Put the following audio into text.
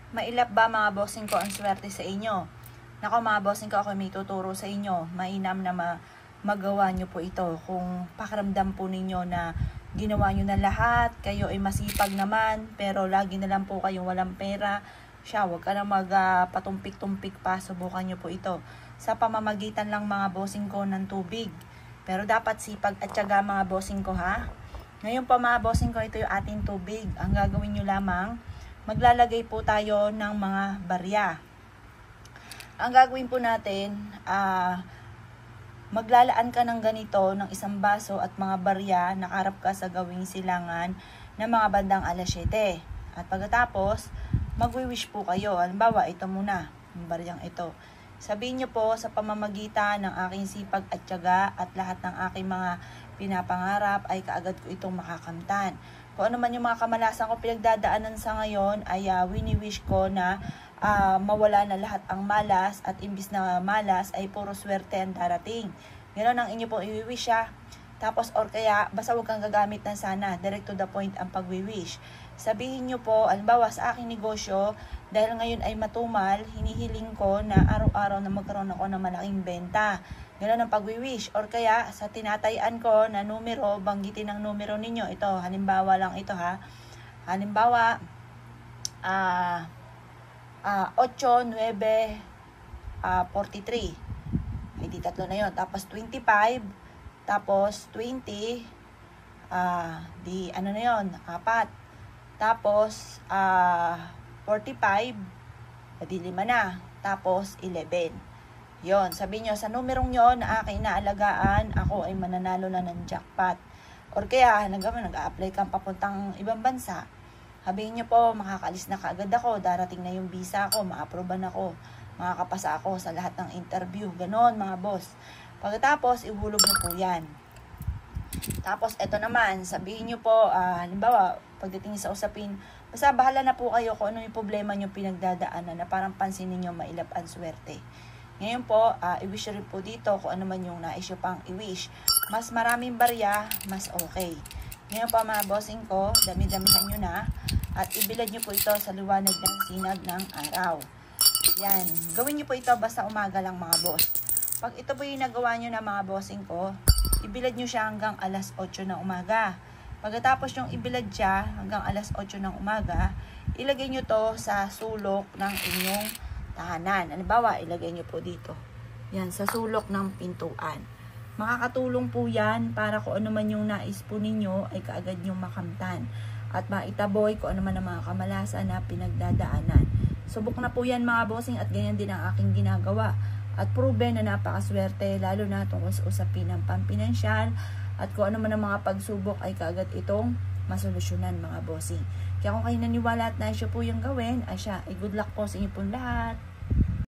Mailap ba mga bossing ko ang swerte sa inyo? Nako mga bossing ko, ako may tuturo sa inyo. Mainam na magawa nyo po ito. Kung pakiramdam po ninyo na ginawa nyo na lahat, kayo ay masipag naman, pero lagi na lang po kayong walang pera, huwag ka na magpatumpik-tumpik pa, subukan nyo po ito. Sa pamamagitan lang mga bossing ko ng tubig. Pero dapat sipag at tiyaga mga bossing ko ha. Ngayon po mga bossing ko, ito yung ating tubig. Ang gagawin nyo lamang, maglalagay po tayo ng mga barya. Ang gagawin po natin, maglalaan ka ng ganito ng isang baso at mga barya, nakaharap ka sa gawing silangan ng mga bandang alas 7. At pagkatapos, magwi-wish po kayo. Halimbawa, ito muna, yung baryang ito. Sabihin nyo po sa pamamagitan ng aking sipag at tiyaga at lahat ng aking mga pinapangarap ay kaagad ko itong makakamtan. Kung ano man yung mga kamalasan ko pinagdadaanan sa ngayon ay wini-wish ko na mawala na lahat ang malas at imbis na malas ay puro swerte ang darating. Ganoon ang inyo po i-wish Tapos or kaya basta huwag kang gagamit ng sana, direct to the point ang pag-wish. Sabihin nyo po, halimbawa sa aking negosyo, dahil ngayon ay matumal, hinihiling ko na araw-araw na magkaroon ako ng malaking benta. Ganoon ang pag-wish. Or kaya sa tinatayan ko na numero, banggitin ang numero ninyo. Ito, halimbawa lang ito ha. Halimbawa, 8, 9, 43. Hindi tatlo na yun. Tapos 25, tapos 20, di ano na yun, 4. Tapos 45, di 5 na. Tapos 11. Yon, sabi nyo, sa numerong yon na aking naalagaan, ako ay mananalo na ng jackpot. Or kaya, nag-a-apply kang papuntang ibang bansa. Sabihin nyo po, makakalis na kaagad ako, darating na yung visa ko, ma-approvean ako, makakapasa ako sa lahat ng interview. Ganon mga boss. Pagkatapos, ihulog nyo po yan. Tapos, eto naman, sabihin nyo po, halimbawa, pagdating sa usapin, basta bahala na po kayo kung ano yung problema nyo pinagdadaanan na parang pansinin nyo mailap ang swerte. Ngayon po, i-wish rin po dito kung ano man yung nais nyo pang i-wish. Mas maraming barya, mas okay. Ngayon po mga bossing ko, dami-damihan nyo na at ibilad nyo po ito sa liwanag ng sinag ng araw. Yan, gawin nyo po ito basta umaga lang mga boss. Pag ito po yung nagawa nyo na mga bossing ko, ibilad nyo siya hanggang alas 8 ng umaga. Pagkatapos yung ibilad siya hanggang alas 8 ng umaga, ilagay nyo to sa sulok ng inyong tahanan. Halimbawa, ilagay nyo po dito. Yan, sa sulok ng pintuan. Makakatulong po yan para kung ano man yung nais po ninyo ay kaagad yung makamtan. At maitaboy kung ano man ang mga kamalasan na pinagdadaanan. Subok na po yan mga bossing at ganyan din ang aking ginagawa. At proven na napakaswerte lalo na tungkol sa usapin ng pampinansyal at kung ano man ang mga pagsubok ay kaagad itong masolusyonan mga bossing. Kaya kung kayo naniwala at naisyo po yung gawin, ay good luck po sa inyo pong lahat.